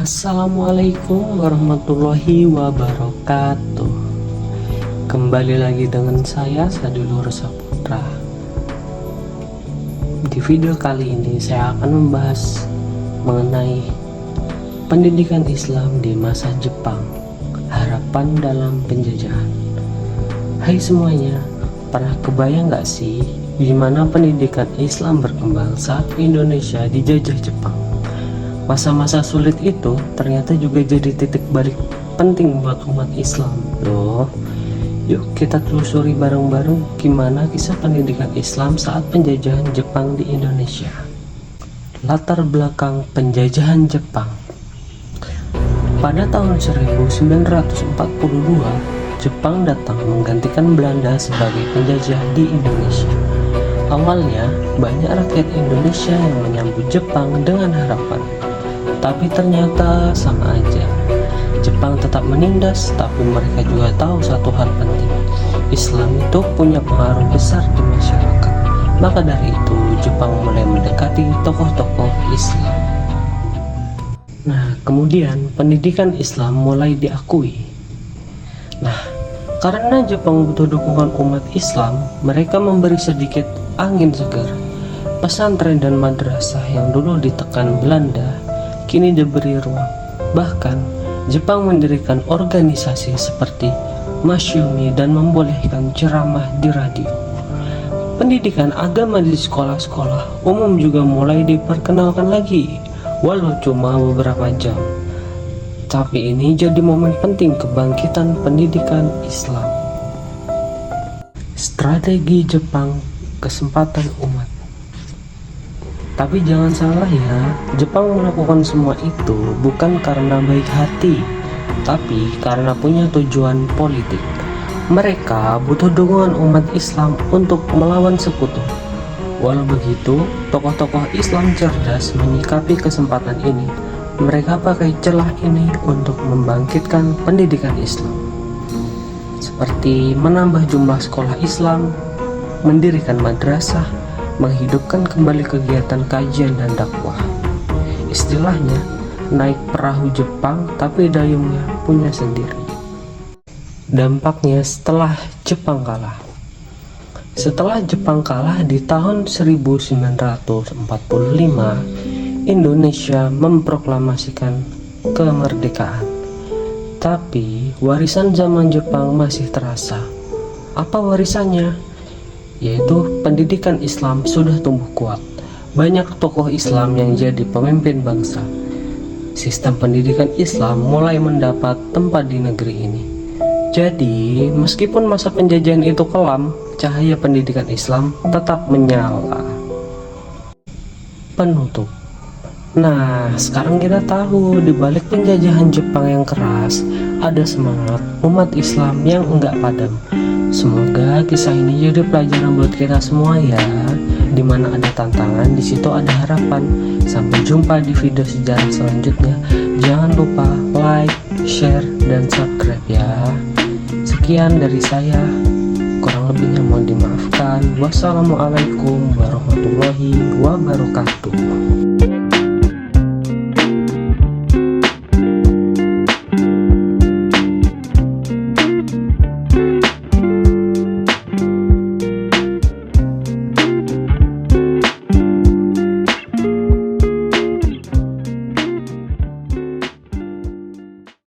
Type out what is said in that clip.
Assalamualaikum warahmatullahi wabarakatuh. Kembali lagi dengan saya Sadulur Saputra. Di video kali ini saya akan membahas mengenai pendidikan Islam di masa Jepang, harapan dalam penjajahan. Hai semuanya, pernah kebayang gak sih gimana pendidikan Islam berkembang saat Indonesia dijajah Jepang? Masa-masa sulit itu ternyata juga jadi titik balik penting buat umat Islam loh. Yuk kita telusuri bareng-bareng gimana kisah pendidikan Islam saat penjajahan Jepang di Indonesia. Latar belakang penjajahan Jepang. Pada tahun 1942, Jepang datang menggantikan Belanda sebagai penjajah di Indonesia. Awalnya, banyak rakyat Indonesia yang menyambut Jepang dengan harapan. Tapi ternyata sama aja. Jepang tetap menindas, tapi mereka juga tahu satu hal penting. Islam itu punya pengaruh besar di masyarakat. Maka dari itu, Jepang mulai mendekati tokoh-tokoh Islam. Nah, kemudian pendidikan Islam mulai diakui. Nah, karena Jepang butuh dukungan umat Islam, mereka memberi sedikit angin segar. Pesantren dan madrasah yang dulu ditekan Belanda kini diberi ruang. Bahkan Jepang mendirikan organisasi seperti Masyumi dan membolehkan ceramah di radio. Pendidikan agama di sekolah-sekolah umum juga mulai diperkenalkan lagi, walau cuma beberapa jam. Tapi ini jadi momen penting kebangkitan pendidikan Islam. Strategi Jepang, kesempatan umat. Tapi jangan salah ya, Jepang melakukan semua itu bukan karena baik hati, tapi karena punya tujuan politik. Mereka butuh dukungan umat Islam untuk melawan sekutu. Walau begitu, tokoh-tokoh Islam cerdas menyikapi kesempatan ini. Mereka pakai celah ini untuk membangkitkan pendidikan Islam, seperti menambah jumlah sekolah Islam, mendirikan madrasah, menghidupkan kembali kegiatan kajian dan dakwah. Istilahnya, naik perahu Jepang tapi dayungnya punya sendiri. Dampaknya setelah Jepang kalah. Setelah Jepang kalah di tahun 1945, Indonesia memproklamasikan kemerdekaan. Tapi warisan zaman Jepang masih terasa. Apa warisannya? Yaitu pendidikan Islam sudah tumbuh kuat. Banyak tokoh Islam yang jadi pemimpin bangsa. Sistem pendidikan Islam mulai mendapat tempat di negeri ini. Jadi, meskipun masa penjajahan itu kelam, cahaya pendidikan Islam tetap menyala. Penutup. Nah, sekarang kita tahu di balik penjajahan Jepang yang keras, ada semangat umat Islam yang enggak padam. Semoga kisah ini jadi pelajaran buat kita semua ya. Dimana ada tantangan, di situ ada harapan. Sampai jumpa di video sejarah selanjutnya. Jangan lupa like, share, dan subscribe ya. Sekian dari saya. Kurang lebihnya mohon dimaafkan. Wassalamualaikum warahmatullahi wabarakatuh.